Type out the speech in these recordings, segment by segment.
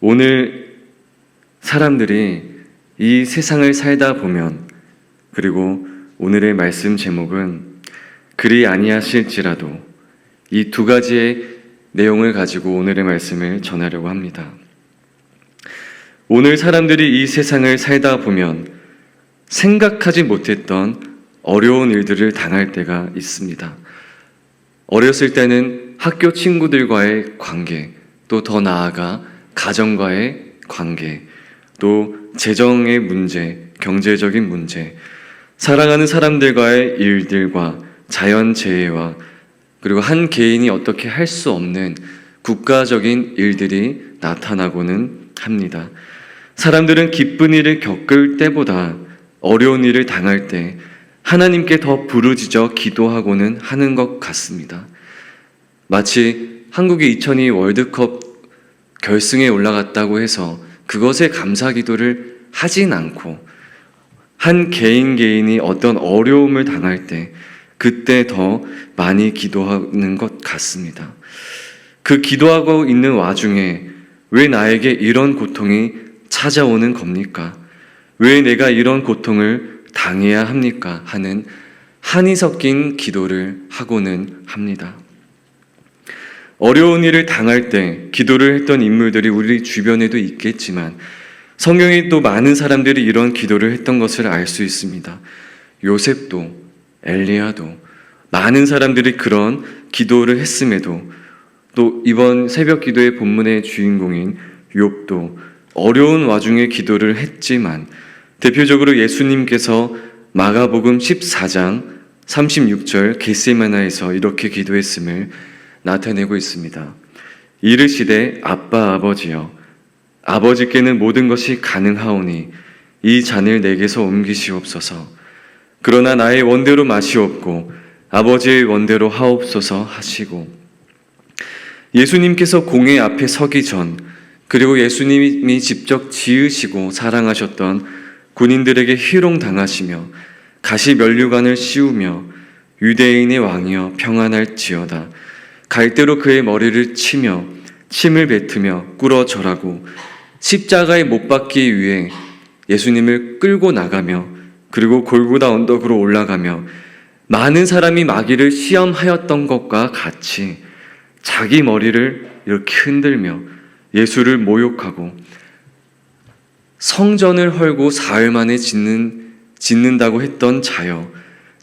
오늘 사람들이 이 세상을 살다 보면, 그리고 오늘의 말씀 제목은 그리 아니하실지라도, 이 두 가지의 내용을 가지고 오늘의 말씀을 전하려고 합니다. 오늘 사람들이 이 세상을 살다 보면 생각하지 못했던 어려운 일들을 당할 때가 있습니다. 어렸을 때는 학교 친구들과의 관계, 또 더 나아가 가정과의 관계, 또 재정의 문제, 경제적인 문제, 사랑하는 사람들과의 일들과 자연재해와 그리고 한 개인이 어떻게 할 수 없는 국가적인 일들이 나타나고는 합니다. 사람들은 기쁜 일을 겪을 때보다 어려운 일을 당할 때 하나님께 더 부르짖어 기도하고는 하는 것 같습니다. 마치 한국이 2002 월드컵 결승에 올라갔다고 해서 그것에 감사 기도를 하진 않고, 한 개인이 어떤 어려움을 당할 때 그때 더 많이 기도하는 것 같습니다. 그 기도하고 있는 와중에 왜 나에게 이런 고통이 찾아오는 겁니까? 왜 내가 이런 고통을 당해야 합니까? 하는 한이 섞인 기도를 하고는 합니다. 어려운 일을 당할 때 기도를 했던 인물들이 우리 주변에도 있겠지만, 성경에 또 많은 사람들이 이런 기도를 했던 것을 알 수 있습니다. 요셉도, 엘리야도, 많은 사람들이 그런 기도를 했음에도, 또 이번 새벽 기도의 본문의 주인공인 욥도 어려운 와중에 기도를 했지만, 대표적으로 예수님께서 마가복음 14장 36절 겟세마나에서 이렇게 기도했음을 나타내고 있습니다. 이르시되 아빠 아버지여, 아버지께는 모든 것이 가능하오니 이 잔을 내게서 옮기시옵소서. 그러나 나의 원대로 마시옵고 아버지의 원대로 하옵소서 하시고, 예수님께서 공회 앞에 서기 전, 그리고 예수님이 직접 지으시고 사랑하셨던 군인들에게 희롱당하시며 가시 면류관을 씌우며 유대인의 왕이여 평안할지어다, 갈대로 그의 머리를 치며 침을 뱉으며 꿇어 절하고 십자가에 못 박기 위해 예수님을 끌고 나가며, 그리고 골고다 언덕으로 올라가며 많은 사람이 마귀를 시험하였던 것과 같이 자기 머리를 이렇게 흔들며 예수를 모욕하고, 성전을 헐고 사흘 만에 짓는다고 했던 자여,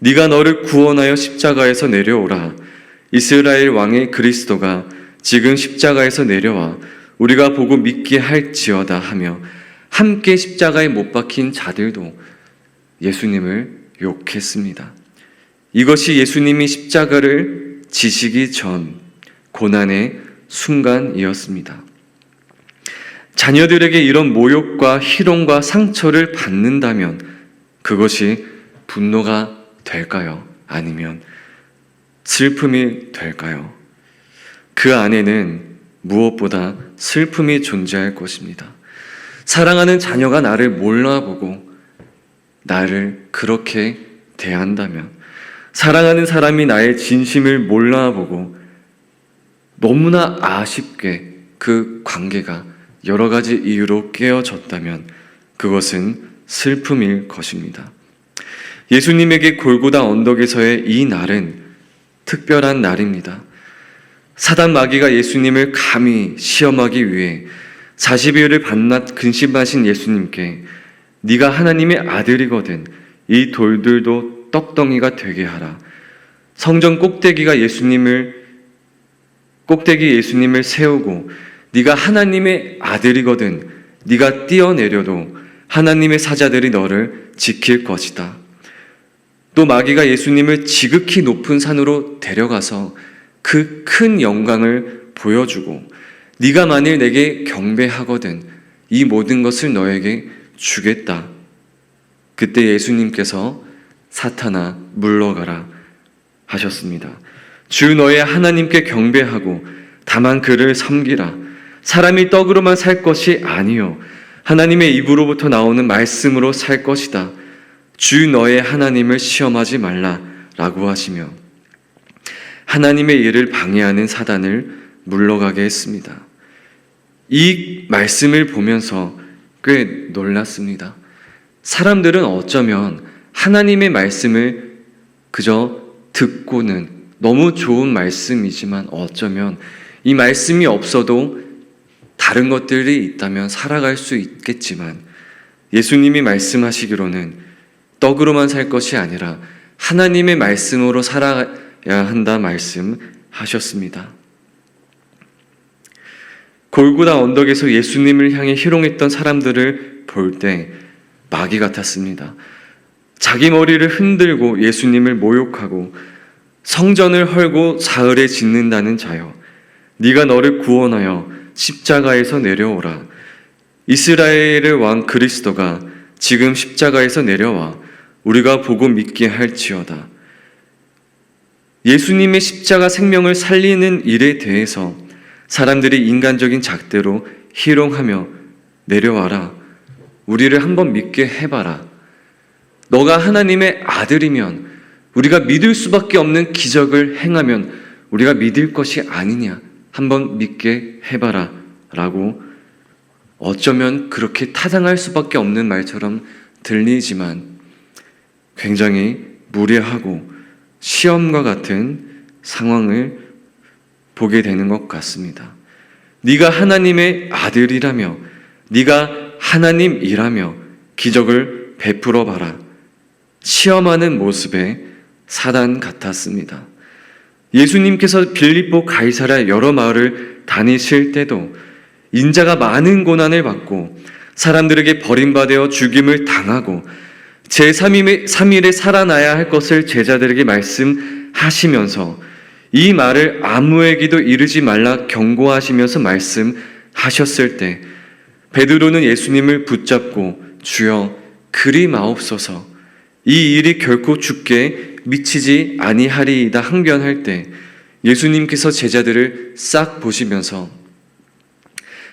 네가 너를 구원하여 십자가에서 내려오라. 이스라엘 왕의 그리스도가 지금 십자가에서 내려와 우리가 보고 믿게 할지어다 하며, 함께 십자가에 못 박힌 자들도 예수님을 욕했습니다. 이것이 예수님이 십자가를 지시기 전 고난의 순간이었습니다. 자녀들에게 이런 모욕과 희롱과 상처를 받는다면 그것이 분노가 될까요? 아니면 슬픔이 될까요? 그 안에는 무엇보다 슬픔이 존재할 것입니다. 사랑하는 자녀가 나를 몰라보고 나를 그렇게 대한다면, 사랑하는 사람이 나의 진심을 몰라보고 너무나 아쉽게 그 관계가 여러 가지 이유로 깨어졌다면 그것은 슬픔일 것입니다. 예수님에게 골고다 언덕에서의 이 날은 특별한 날입니다. 사단 마귀가 예수님을 감히 시험하기 위해 40일을 밤낮 근심하신 예수님께 네가 하나님의 아들이거든 이 돌들도 떡덩이가 되게 하라. 성전 꼭대기 예수님을 세우고 네가 하나님의 아들이거든 네가 뛰어내려도 하나님의 사자들이 너를 지킬 것이다. 또 마귀가 예수님을 지극히 높은 산으로 데려가서 그 큰 영광을 보여주고 네가 만일 내게 경배하거든 이 모든 것을 너에게 주겠다. 그때 예수님께서 사탄아 물러가라 하셨습니다. 주 너의 하나님께 경배하고 다만 그를 섬기라. 사람이 떡으로만 살 것이 아니요 하나님의 입으로부터 나오는 말씀으로 살 것이다. 주 너의 하나님을 시험하지 말라라고 하시며 하나님의 일을 방해하는 사단을 물러가게 했습니다. 이 말씀을 보면서 꽤 놀랐습니다. 사람들은 어쩌면 하나님의 말씀을 그저 듣고는 너무 좋은 말씀이지만 어쩌면 이 말씀이 없어도 다른 것들이 있다면 살아갈 수 있겠지만 예수님이 말씀하시기로는 떡으로만 살 것이 아니라 하나님의 말씀으로 살아야 한다 말씀하셨습니다. 골고다 언덕에서 예수님을 향해 희롱했던 사람들을 볼 때 마귀 같았습니다. 자기 머리를 흔들고 예수님을 모욕하고 성전을 헐고 사흘에 짓는다는 자여, 네가 너를 구원하여 십자가에서 내려오라. 이스라엘의 왕 그리스도가 지금 십자가에서 내려와 우리가 보고 믿게 할지어다. 예수님의 십자가 생명을 살리는 일에 대해서 사람들이 인간적인 잣대로 희롱하며 내려와라. 우리를 한번 믿게 해봐라. 너가 하나님의 아들이면 우리가 믿을 수밖에 없는 기적을 행하면 우리가 믿을 것이 아니냐. 한번 믿게 해봐라. 라고 어쩌면 그렇게 타당할 수밖에 없는 말처럼 들리지만 굉장히 무례하고 시험과 같은 상황을 보게 되는 것 같습니다. 네가 하나님의 아들이라며 네가 하나님이라며 기적을 베풀어 봐라. 시험하는 모습의 사단 같았습니다. 예수님께서 빌립보 가이사랴 여러 마을을 다니실 때도 인자가 많은 고난을 받고 사람들에게 버림받아 죽임을 당하고 제3일에 살아나야 할 것을 제자들에게 말씀하시면서 이 말을 아무에게도 이르지 말라 경고하시면서 말씀하셨을 때 베드로는 예수님을 붙잡고 주여 그리 마옵소서, 이 일이 결코 죽게 미치지 아니하리이다 항변할 때 예수님께서 제자들을 싹 보시면서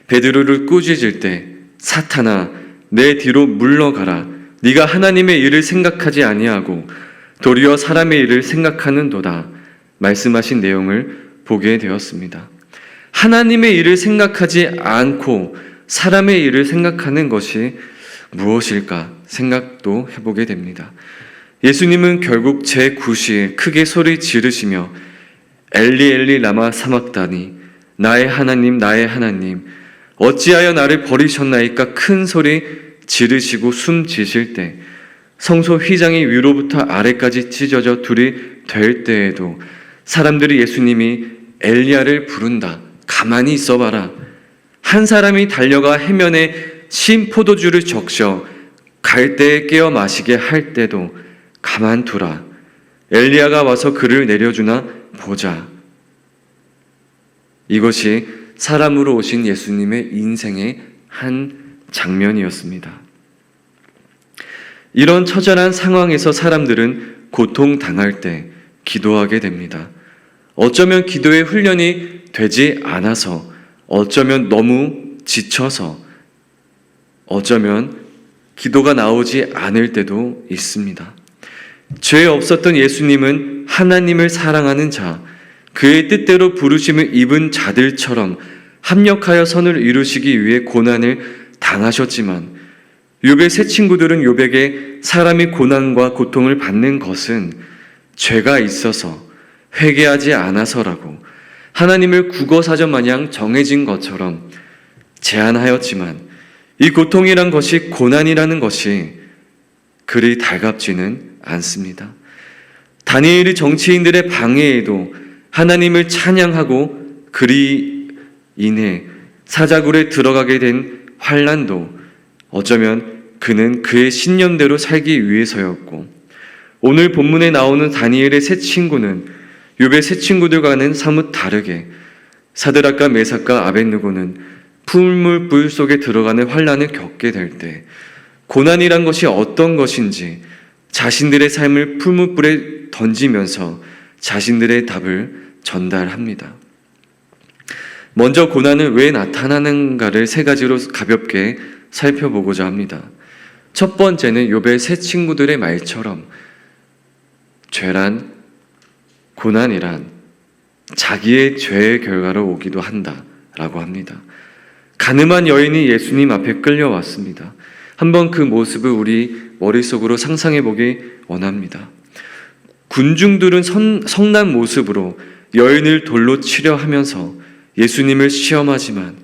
베드로를 꾸짖을 때 사탄아 내 뒤로 물러가라. 네가 하나님의 일을 생각하지 아니하고 도리어 사람의 일을 생각하는도다 말씀하신 내용을 보게 되었습니다. 하나님의 일을 생각하지 않고 사람의 일을 생각하는 것이 무엇일까 생각도 해보게 됩니다. 예수님은 결국 제9시에 크게 소리 지르시며 엘리 엘리 라마 사막다니 나의 하나님 어찌하여 나를 버리셨나이까 큰 소리 지르시고 숨 지실 때 성소 휘장이 위로부터 아래까지 찢어져 둘이 될 때에도 사람들이 예수님이 엘리야를 부른다 가만히 있어봐라. 한 사람이 달려가 해면에 신 포도주를 적셔 갈대에 깨어 마시게 할 때도 가만두라. 엘리야가 와서 그를 내려주나 보자. 이것이 사람으로 오신 예수님의 인생의 한 장면이었습니다. 이런 처절한 상황에서 사람들은 고통당할 때 기도하게 됩니다. 어쩌면 기도의 훈련이 되지 않아서, 어쩌면 너무 지쳐서, 어쩌면 기도가 나오지 않을 때도 있습니다. 죄 없었던 예수님은 하나님을 사랑하는 자, 그의 뜻대로 부르심을 입은 자들처럼 합력하여 선을 이루시기 위해 고난을 당하셨지만 욥의 세 친구들은 욥에게 사람이 고난과 고통을 받는 것은 죄가 있어서 회개하지 않아서라고 하나님을 국어사전 마냥 정해진 것처럼 제안하였지만 이 고통이란 것이 고난이라는 것이 그리 달갑지는 않습니다. 다니엘이 정치인들의 방해에도 하나님을 찬양하고 그리 인해 사자굴에 들어가게 된 환난도 어쩌면 그는 그의 신념대로 살기 위해서였고, 오늘 본문에 나오는 다니엘의 세 친구는 욥의 세 친구들과는 사뭇 다르게 사드락과 메삭과 아벳느고는 풀물불 속에 들어가는 환난을 겪게 될 때 고난이란 것이 어떤 것인지 자신들의 삶을 풀물불에 던지면서 자신들의 답을 전달합니다. 먼저 고난은 왜 나타나는가를 세 가지로 가볍게 살펴보고자 합니다. 첫 번째는 욥의 세 친구들의 말처럼 죄란, 고난이란 자기의 죄의 결과로 오기도 한다라고 합니다. 가늠한 여인이 예수님 앞에 끌려왔습니다. 한번 그 모습을 우리 머릿속으로 상상해 보기 원합니다. 군중들은 성난 모습으로 여인을 돌로 치려 하면서 예수님을 시험하지만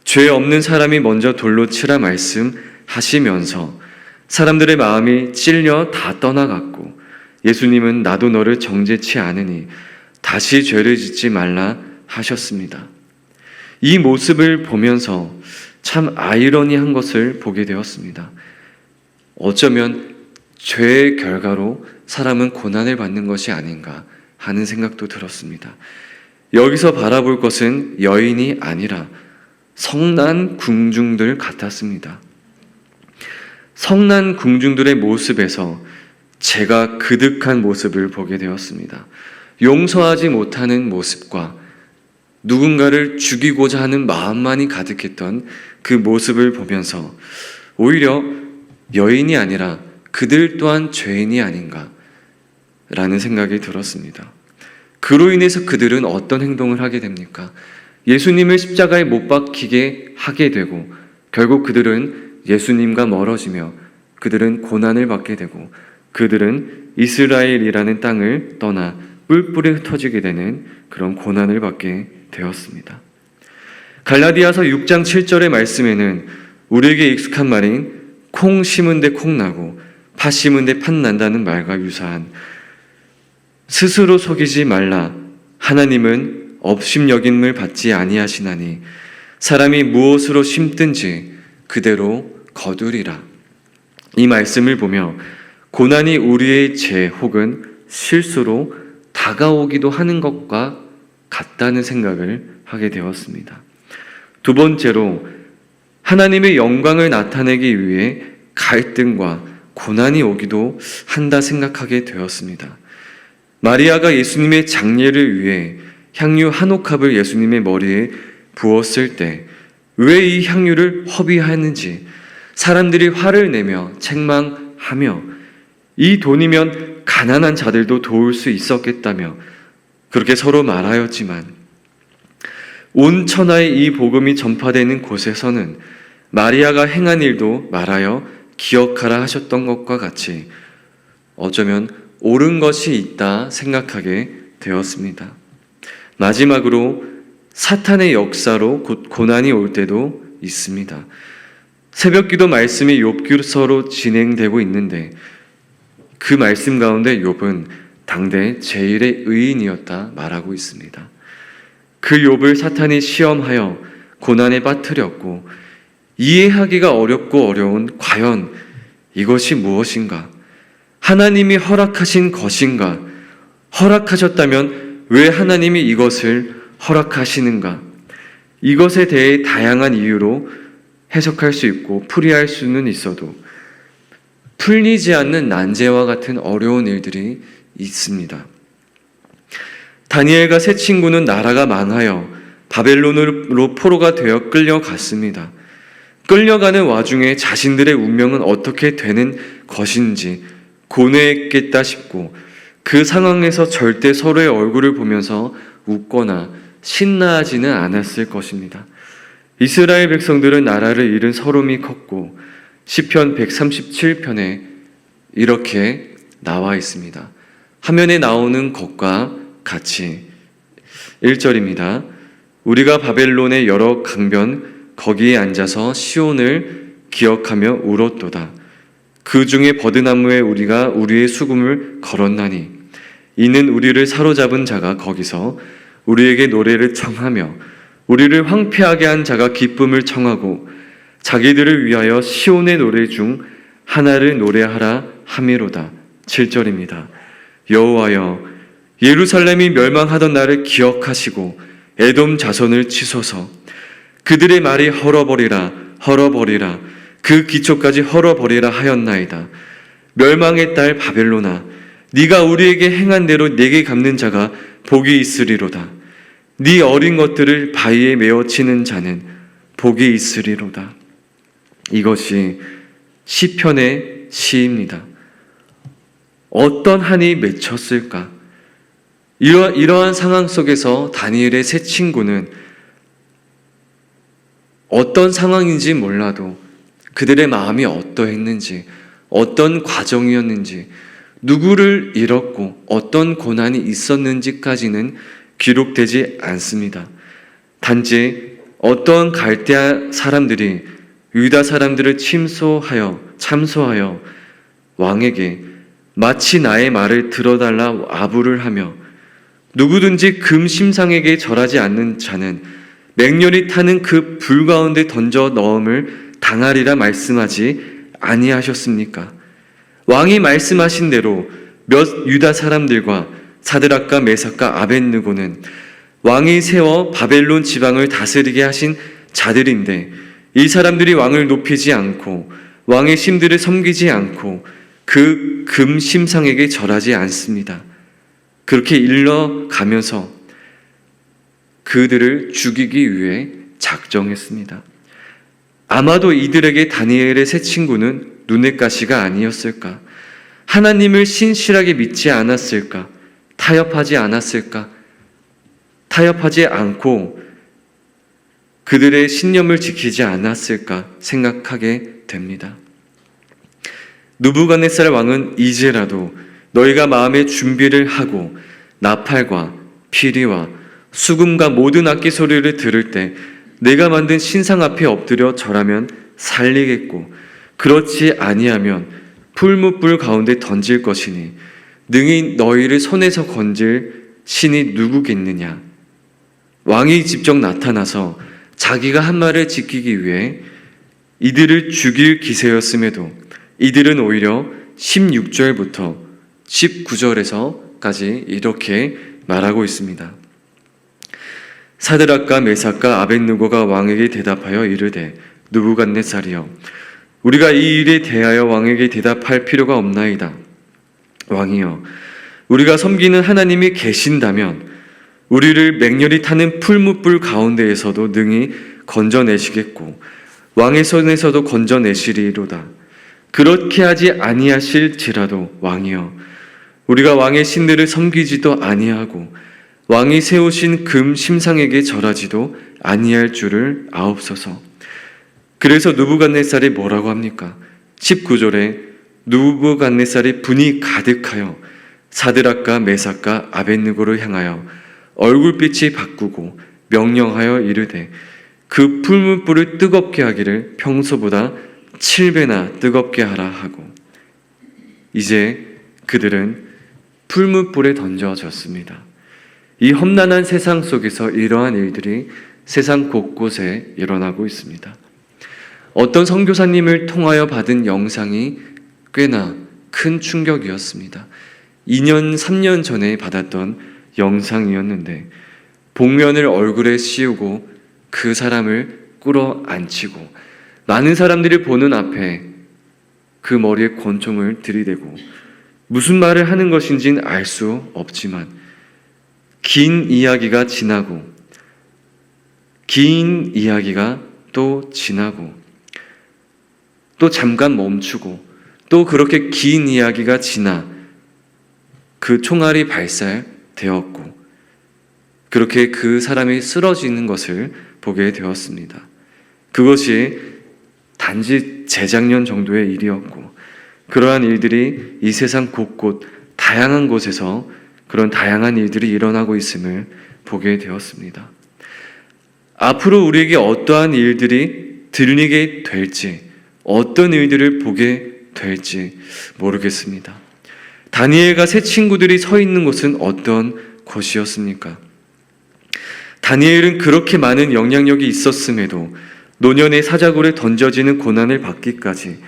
죄 없는 사람이 먼저 돌로 치라 말씀하시면서 사람들의 마음이 찔려 다 떠나갔고, 예수님은 나도 너를 정죄치 않으니 다시 죄를 짓지 말라 하셨습니다. 이 모습을 보면서 참 아이러니한 것을 보게 되었습니다. 어쩌면 죄의 결과로 사람은 고난을 받는 것이 아닌가 하는 생각도 들었습니다. 여기서 바라볼 것은 여인이 아니라 성난 궁중들 같았습니다. 성난 궁중들의 모습에서 제가 그득한 모습을 보게 되었습니다. 용서하지 못하는 모습과 누군가를 죽이고자 하는 마음만이 가득했던 그 모습을 보면서 오히려 여인이 아니라 그들 또한 죄인이 아닌가 라는 생각이 들었습니다. 그로 인해서 그들은 어떤 행동을 하게 됩니까? 예수님을 십자가에 못 박히게 하게 되고, 결국 그들은 예수님과 멀어지며 그들은 고난을 받게 되고, 그들은 이스라엘이라는 땅을 떠나 뿔뿔이 흩어지게 되는 그런 고난을 받게 되었습니다. 갈라디아서 6장 7절의 말씀에는 우리에게 익숙한 말인 콩 심은 데 콩 나고 팥 심은 데 팥 난다는 말과 유사한 스스로 속이지 말라, 하나님은 업심여김을 받지 아니하시나니 사람이 무엇으로 심든지 그대로 거두리라. 이 말씀을 보며 고난이 우리의 죄 혹은 실수로 다가오기도 하는 것과 같다는 생각을 하게 되었습니다. 두 번째로, 하나님의 영광을 나타내기 위해 갈등과 고난이 오기도 한다 생각하게 되었습니다. 마리아가 예수님의 장례를 위해 향유 한 옥합을 예수님의 머리에 부었을 때 왜 이 향유를 허비하는지 사람들이 화를 내며 책망하며, 이 돈이면 가난한 자들도 도울 수 있었겠다며 그렇게 서로 말하였지만, 온 천하에 이 복음이 전파되는 곳에서는 마리아가 행한 일도 말하여 기억하라 하셨던 것과 같이 어쩌면 옳은 것이 있다 생각하게 되었습니다. 마지막으로, 사탄의 역사로 곧 고난이 올 때도 있습니다. 새벽기도 말씀이 욥기서로 진행되고 있는데, 그 말씀 가운데 욥은 당대 제일의 의인이었다 말하고 있습니다. 그 욥을 사탄이 시험하여 고난에 빠뜨렸고, 이해하기가 어렵고 어려운 과연 이것이 무엇인가? 하나님이 허락하신 것인가? 허락하셨다면 왜 하나님이 이것을 허락하시는가? 이것에 대해 다양한 이유로 해석할 수 있고 풀이할 수는 있어도 풀리지 않는 난제와 같은 어려운 일들이 있습니다. 다니엘과 세 친구는 나라가 망하여 바벨론으로 포로가 되어 끌려갔습니다. 끌려가는 와중에 자신들의 운명은 어떻게 되는 것인지 고뇌했겠다 싶고, 그 상황에서 절대 서로의 얼굴을 보면서 웃거나 신나하지는 않았을 것입니다. 이스라엘 백성들은 나라를 잃은 서름이 컸고, 시편 137편에 이렇게 나와 있습니다. 화면에 나오는 것과 같이 1절입니다. 우리가 바벨론의 여러 강변 거기에 앉아서 시온을 기억하며 울었도다. 그 중에 버드나무에 우리가 우리의 수금을 걸었나니 이는 우리를 사로잡은 자가 거기서 우리에게 노래를 청하며 우리를 황폐하게 한 자가 기쁨을 청하고 자기들을 위하여 시온의 노래 중 하나를 노래하라 함이로다. 7절입니다. 여호와여, 예루살렘이 멸망하던 날을 기억하시고 에돔 자손을 치소서. 그들의 말이 헐어버리라 헐어버리라 그 기초까지 헐어버리라 하였나이다. 멸망의 딸 바벨로나, 네가 우리에게 행한 대로 네게 갚는 자가 복이 있으리로다. 네 어린 것들을 바위에 메어 치는 자는 복이 있으리로다. 이것이 시편의 시입니다. 어떤 한이 맺혔을까? 이러한 상황 속에서 다니엘의 세 친구는 어떤 상황인지 몰라도 그들의 마음이 어떠했는지, 어떤 과정이었는지, 누구를 잃었고 어떤 고난이 있었는지까지는 기록되지 않습니다. 단지 어떤 갈대아 사람들이 유다 사람들을 참소하여 왕에게 마치 나의 말을 들어달라 아부를 하며 누구든지 금심상에게 절하지 않는 자는 맹렬히 타는 그 불 가운데 던져 넣음을 당하리라 말씀하지 아니하셨습니까? 왕이 말씀하신 대로 몇 유다 사람들과 사드락과 메삭과 아벳느고는 왕이 세워 바벨론 지방을 다스리게 하신 자들인데 이 사람들이 왕을 높이지 않고 왕의 신들을 섬기지 않고 그 금심상에게 절하지 않습니다. 그렇게 일러가면서 그들을 죽이기 위해 작정했습니다. 아마도 이들에게 다니엘의 세 친구는 눈의 가시가 아니었을까? 하나님을 신실하게 믿지 않았을까? 타협하지 않았을까? 타협하지 않고 그들의 신념을 지키지 않았을까 생각하게 됩니다. 느부갓네살 왕은 이제라도 너희가 마음의 준비를 하고 나팔과 피리와 수금과 모든 악기 소리를 들을 때 내가 만든 신상 앞에 엎드려 절하면 살리겠고 그렇지 아니하면 풀무불 가운데 던질 것이니 능히 너희를 손에서 건질 신이 누구겠느냐. 왕이 직접 나타나서 자기가 한 말을 지키기 위해 이들을 죽일 기세였음에도 이들은 오히려 16절부터 19절에서까지 이렇게 말하고 있습니다. 사드락과 메삭과 아벳느고가 왕에게 대답하여 이르되 느부갓네살이여 우리가 이 일에 대하여 왕에게 대답할 필요가 없나이다. 왕이여 우리가 섬기는 하나님이 계신다면 우리를 맹렬히 타는 풀무불 가운데에서도 능히 건져내시겠고 왕의 손에서도 건져내시리로다. 그렇게 하지 아니하실지라도 왕이여 우리가 왕의 신들을 섬기지도 아니하고 왕이 세우신 금 심상에게 절하지도 아니할 줄을 아옵소서. 그래서 느부갓네살이 뭐라고 합니까? 19절에 느부갓네살이 분이 가득하여 사드락과 메삭과 아벳느고를 향하여 얼굴빛이 바꾸고 명령하여 이르되 그 풀무불을 뜨겁게 하기를 평소보다 7배나 뜨겁게 하라 하고 이제 그들은 풀무불에 던져졌습니다. 이 험난한 세상 속에서 이러한 일들이 세상 곳곳에 일어나고 있습니다. 어떤 선교사님을 통하여 받은 영상이 꽤나 큰 충격이었습니다. 2년, 3년 전에 받았던 영상이었는데 복면을 얼굴에 씌우고 그 사람을 끌어안치고 많은 사람들이 보는 앞에 그 머리에 권총을 들이대고 무슨 말을 하는 것인지는 알 수 없지만 긴 이야기가 또 지나고 또 잠깐 멈추고 또 그렇게 긴 이야기가 지나 그 총알이 발사되었고 그렇게 그 사람이 쓰러지는 것을 보게 되었습니다. 그것이 단지 재작년 정도의 일이었고 그러한 일들이 이 세상 곳곳 다양한 곳에서 그런 다양한 일들이 일어나고 있음을 보게 되었습니다. 앞으로 우리에게 어떠한 일들이 들리게 될지 어떤 일들을 보게 될지 모르겠습니다. 다니엘과 세 친구들이 서 있는 곳은 어떤 곳이었습니까? 다니엘은 그렇게 많은 영향력이 있었음에도 노년의 사자굴에 던져지는 고난을 받기까지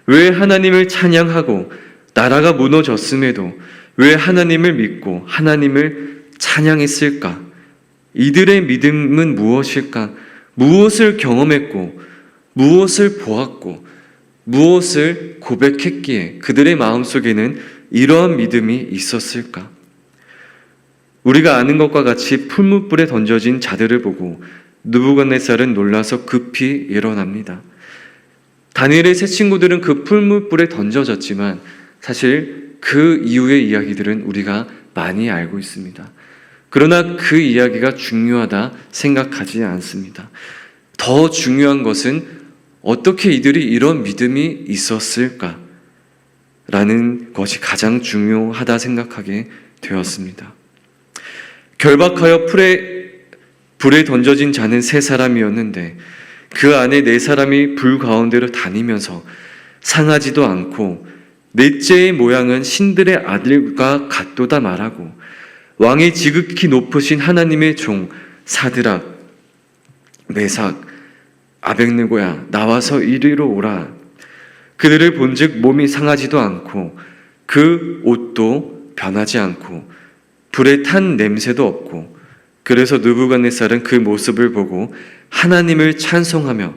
왜 하나님을 찬양하고 나라가 무너졌음에도 왜 하나님을 믿고 하나님을 찬양했을까? 이들의 믿음은 무엇일까? 무엇을 경험했고 무엇을 보았고 무엇을 고백했기에 그들의 마음속에는 이러한 믿음이 있었을까? 우리가 아는 것과 같이 풀무불에 던져진 자들을 보고 느부갓네살은 놀라서 급히 일어납니다. 다니엘의 세 친구들은 그 풀무불에 던져졌지만 사실 그 이후의 이야기들은 우리가 많이 알고 있습니다. 그러나 그 이야기가 중요하다 생각하지 않습니다. 더 더 중요한 것은 어떻게 이들이 이런 믿음이 있었을까? 라는 것이 가장 중요하다 생각하게 되었습니다. 결박하여 불에 던져진 자는 3사람이었는데 그 안에 4사람이 불 가운데로 다니면서 상하지도 않고 넷째의 모양은 신들의 아들과 같도다 말하고 왕이 지극히 높으신 하나님의 종 사드락, 메삭, 아벳느고야 나와서 이리로 오라. 그들을 본즉 몸이 상하지도 않고 그 옷도 변하지 않고 불에 탄 냄새도 없고 그래서 느부갓네살은 그 모습을 보고 하나님을 찬송하며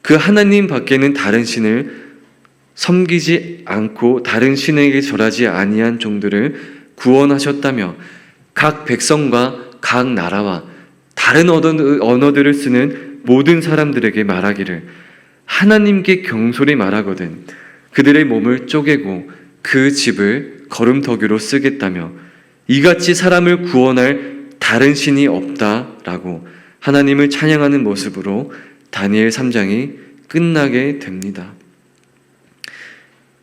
그 하나님 밖에는 다른 신을 섬기지 않고 다른 신에게 절하지 아니한 종들을 구원하셨다며 각 백성과 각 나라와 다른 언어들을 쓰는 모든 사람들에게 말하기를 하나님께 경솔히 말하거든 그들의 몸을 쪼개고 그 집을 거름터기로 쓰겠다며 이같이 사람을 구원할 다른 신이 없다라고 하나님을 찬양하는 모습으로 다니엘 3장이 끝나게 됩니다.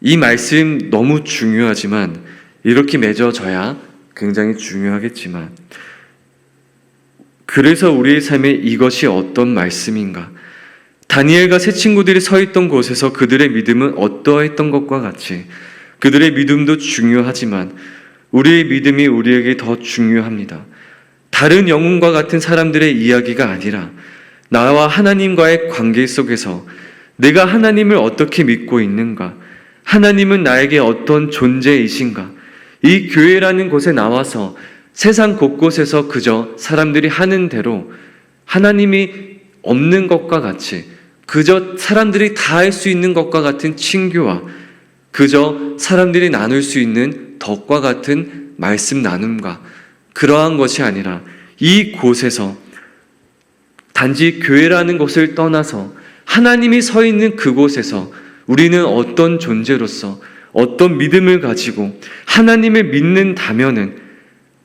이 말씀 너무 중요하지만 이렇게 맺어져야 굉장히 중요하겠지만 그래서 우리의 삶에 이것이 어떤 말씀인가? 다니엘과 세 친구들이 서 있던 곳에서 그들의 믿음은 어떠했던 것과 같이 그들의 믿음도 중요하지만 우리의 믿음이 우리에게 더 중요합니다. 다른 영웅과 같은 사람들의 이야기가 아니라 나와 하나님과의 관계 속에서 내가 하나님을 어떻게 믿고 있는가? 하나님은 나에게 어떤 존재이신가? 이 교회라는 곳에 나와서 세상 곳곳에서 그저 사람들이 하는 대로 하나님이 없는 것과 같이 그저 사람들이 다 할 수 있는 것과 같은 친교와 그저 사람들이 나눌 수 있는 덕과 같은 말씀 나눔과 그러한 것이 아니라 이 곳에서 단지 교회라는 것을 떠나서 하나님이 서 있는 그곳에서 우리는 어떤 존재로서 어떤 믿음을 가지고 하나님을 믿는다면은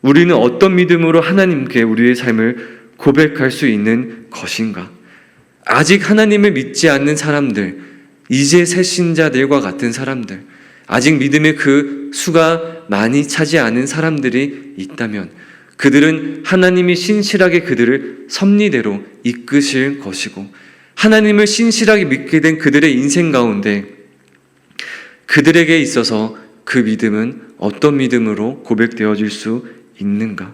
우리는 어떤 믿음으로 하나님께 우리의 삶을 고백할 수 있는 것인가? 아직 하나님을 믿지 않는 사람들, 이제 새 신자들과 같은 사람들, 아직 믿음의 그 수가 많이 차지 않은 사람들이 있다면 그들은 하나님이 신실하게 그들을 섭리대로 이끄실 것이고 하나님을 신실하게 믿게 된 그들의 인생 가운데 그들에게 있어서 그 믿음은 어떤 믿음으로 고백되어질 수 있는가?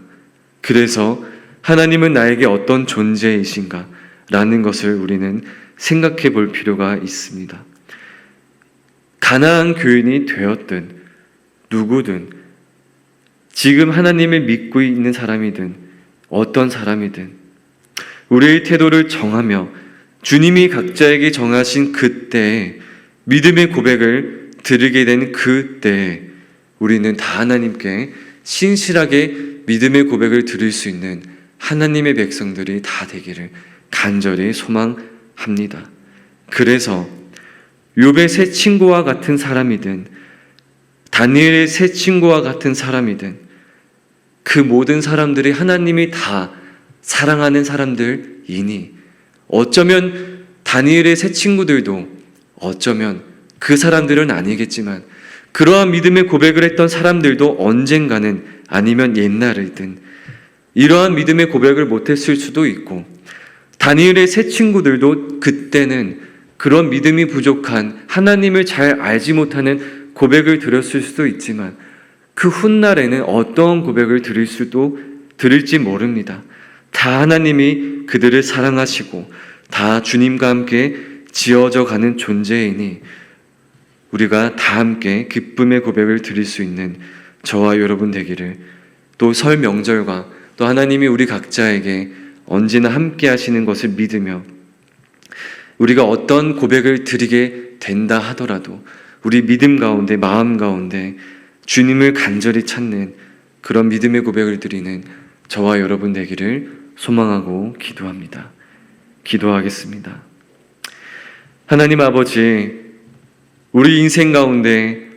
그래서 하나님은 나에게 어떤 존재이신가? 라는 것을 우리는 생각해 볼 필요가 있습니다. 가나안 교인이 되었든 누구든 지금 하나님을 믿고 있는 사람이든 어떤 사람이든 우리의 태도를 정하며 주님이 각자에게 정하신 그때에 믿음의 고백을 드리게 된 그때에 우리는 다 하나님께 신실하게 믿음의 고백을 드릴 수 있는 하나님의 백성들이 다 되기를 간절히 소망합니다. 그래서 욥의 세 친구와 같은 사람이든 다니엘의 세 친구와 같은 사람이든 그 모든 사람들이 하나님이 다 사랑하는 사람들이니 어쩌면 다니엘의 세 친구들도 어쩌면 그 사람들은 아니겠지만 그러한 믿음의 고백을 했던 사람들도 언젠가는 아니면 옛날이든 이러한 믿음의 고백을 못했을 수도 있고 다니엘의 세 친구들도 그때는 그런 믿음이 부족한 하나님을 잘 알지 못하는 고백을 드렸을 수도 있지만 그 훗날에는 어떠한 고백을 드릴지 모릅니다. 다 하나님이 그들을 사랑하시고 다 주님과 함께 지어져 가는 존재이니 우리가 다 함께 기쁨의 고백을 드릴 수 있는 저와 여러분 되기를 또 설 명절과 또 하나님이 우리 각자에게 언제나 함께 하시는 것을 믿으며 우리가 어떤 고백을 드리게 된다 하더라도 우리 믿음 가운데 마음 가운데 주님을 간절히 찾는 그런 믿음의 고백을 드리는 저와 여러분 되기를 소망하고 기도합니다. 기도하겠습니다. 하나님 아버지, 우리 인생 가운데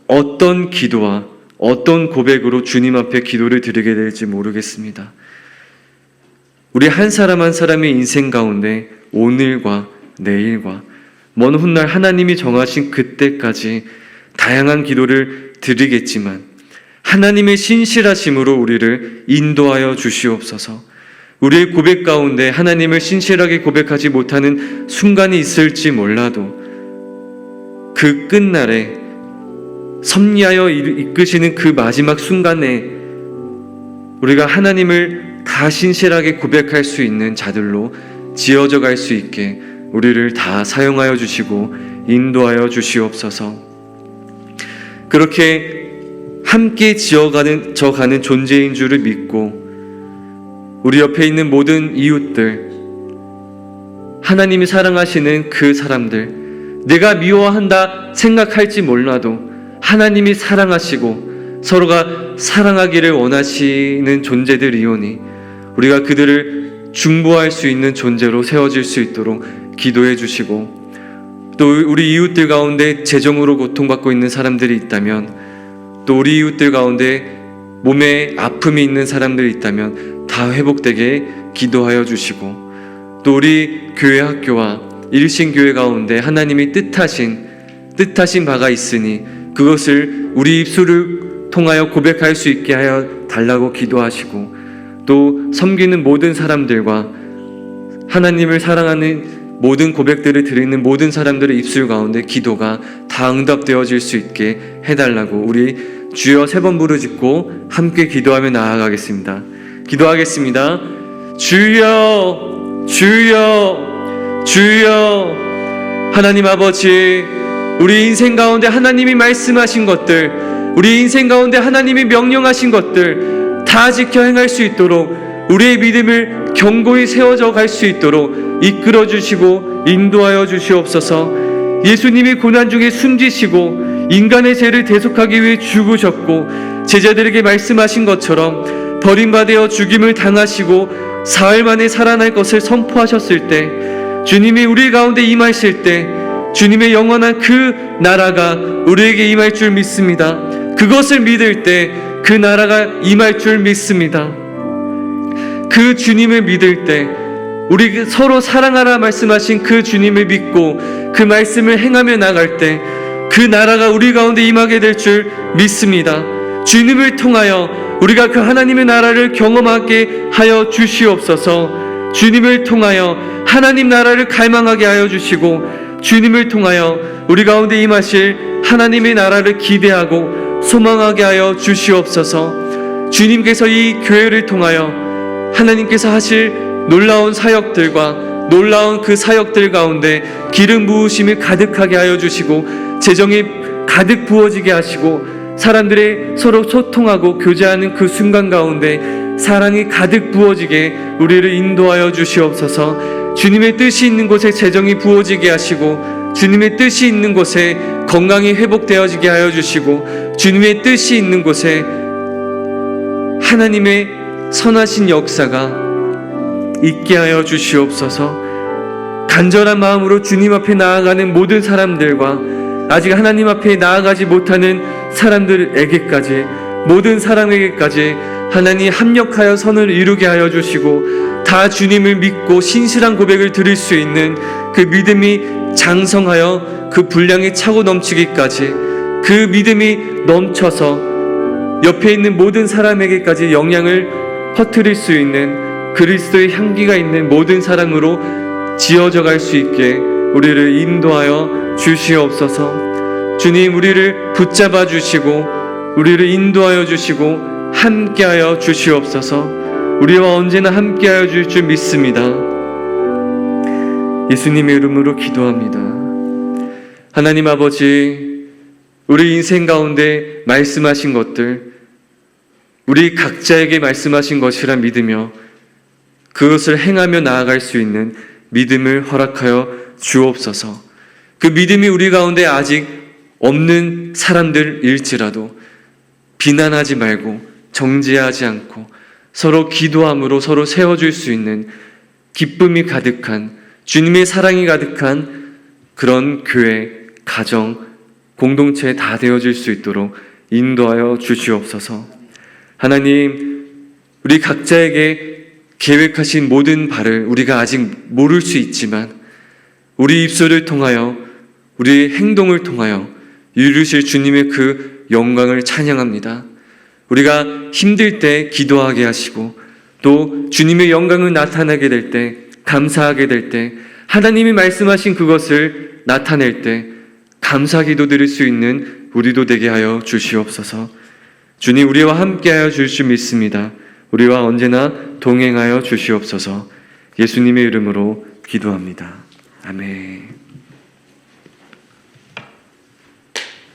어떤 기도와 어떤 고백으로 주님 앞에 기도를 드리게 될지 모르겠습니다. 우리 한 사람 한 사람의 인생 가운데 오늘과 내일과 먼 훗날 하나님이 정하신 그때까지 다양한 기도를 드리겠지만 하나님의 신실하심으로 우리를 인도하여 주시옵소서. 우리의 고백 가운데 하나님을 신실하게 고백하지 못하는 순간이 있을지 몰라도 그 끝날에 섭리하여 이끄시는 그 마지막 순간에 우리가 하나님을 다 신실하게 고백할 수 있는 자들로 지어져 갈 수 있게 우리를 다 사용하여 주시고 인도하여 주시옵소서. 그렇게 함께 지어가는 존재인 줄을 믿고 우리 옆에 있는 모든 이웃들, 하나님이 사랑하시는 그 사람들, 내가 미워한다 생각할지 몰라도 하나님이 사랑하시고 서로가 사랑하기를 원하시는 존재들이오니 우리가 그들을 중보할 수 있는 존재로 세워질 수 있도록 기도해 주시고, 또 우리 이웃들 가운데 재정으로 고통받고 있는 사람들이 있다면, 또 우리 이웃들 가운데 몸에 아픔이 있는 사람들이 있다면 다 회복되게 기도하여 주시고, 또 우리 교회 학교와 일신교회 가운데 하나님이 뜻하신 바가 있으니 그것을 우리 입술을 통하여 고백할 수 있게 하여 달라고 기도하시고, 또 섬기는 모든 사람들과 하나님을 사랑하는 모든 고백들을 드리는 모든 사람들의 입술 가운데 기도가 다 응답되어질 수 있게 해달라고 우리 주여 3번 부르짖고 함께 기도하며 나아가겠습니다. 기도하겠습니다. 주여, 주여, 주여. 하나님 아버지, 우리 인생 가운데 하나님이 말씀하신 것들, 우리 인생 가운데 하나님이 명령하신 것들 다 지켜 행할 수 있도록 우리의 믿음을 견고히 세워져 갈 수 있도록 이끌어 주시고 인도하여 주시옵소서. 예수님이 고난 중에 숨지시고 인간의 죄를 대속하기 위해 죽으셨고 제자들에게 말씀하신 것처럼 버림받아 죽임을 당하시고 사흘 만에 살아날 것을 선포하셨을 때, 주님이 우리 가운데 임하실 때 주님의 영원한 그 나라가 우리에게 임할 줄 믿습니다. 그것을 믿을 때 그 나라가 임할 줄 믿습니다. 그 주님을 믿을 때, 우리 서로 사랑하라 말씀하신 그 주님을 믿고 그 말씀을 행하며 나갈 때 그 나라가 우리 가운데 임하게 될 줄 믿습니다. 주님을 통하여 우리가 그 하나님의 나라를 경험하게 하여 주시옵소서. 주님을 통하여 하나님 나라를 갈망하게 하여 주시고, 주님을 통하여 우리 가운데 임하실 하나님의 나라를 기대하고 소망하게 하여 주시옵소서. 주님께서 이 교회를 통하여 하나님께서 하실 놀라운 사역들과 놀라운 그 사역들 가운데 기름 부으심이 가득하게 하여 주시고 재정이 가득 부어지게 하시고 사람들이 서로 소통하고 교제하는 그 순간 가운데 사랑이 가득 부어지게 우리를 인도하여 주시옵소서. 주님의 뜻이 있는 곳에 재정이 부어지게 하시고 주님의 뜻이 있는 곳에 건강이 회복되어지게 하여 주시고 주님의 뜻이 있는 곳에 하나님의 선하신 역사가 있게 하여 주시옵소서. 간절한 마음으로 주님 앞에 나아가는 모든 사람들과 아직 하나님 앞에 나아가지 못하는 사람들에게까지, 모든 사람에게까지 하나님 합력하여 선을 이루게 하여 주시고 다 주님을 믿고 신실한 고백을 드릴 수 있는 그 믿음이 장성하여 그 분량이 차고 넘치기까지, 그 믿음이 넘쳐서 옆에 있는 모든 사람에게까지 영향을 퍼뜨릴 수 있는 그리스도의 향기가 있는 모든 사람으로 지어져 갈 수 있게 우리를 인도하여 주시옵소서. 주님, 우리를 붙잡아 주시고 우리를 인도하여 주시고 함께하여 주시옵소서. 우리와 언제나 함께하여 줄 줄 믿습니다. 예수님의 이름으로 기도합니다. 하나님 아버지, 우리 인생 가운데 말씀하신 것들, 우리 각자에게 말씀하신 것이라 믿으며 그것을 행하며 나아갈 수 있는 믿음을 허락하여 주옵소서. 그 믿음이 우리 가운데 아직 없는 사람들일지라도 비난하지 말고 정죄하지 않고 서로 기도함으로 서로 세워줄 수 있는 기쁨이 가득한, 주님의 사랑이 가득한 그런 교회, 가정, 공동체 다 되어질 수 있도록 인도하여 주시옵소서. 하나님, 우리 각자에게 계획하신 모든 바를 우리가 아직 모를 수 있지만 우리 입술을 통하여 우리의 행동을 통하여 이루실 주님의 그 영광을 찬양합니다. 우리가 힘들 때 기도하게 하시고 또 주님의 영광을 나타나게 될 때, 감사하게 될 때, 하나님이 말씀하신 그것을 나타낼 때 감사 기도 드릴 수 있는 우리도 되게 하여 주시옵소서. 주님, 우리와 함께하여 주실 줄 믿습니다. 우리와 언제나 동행하여 주시옵소서. 예수님의 이름으로 기도합니다. 아멘.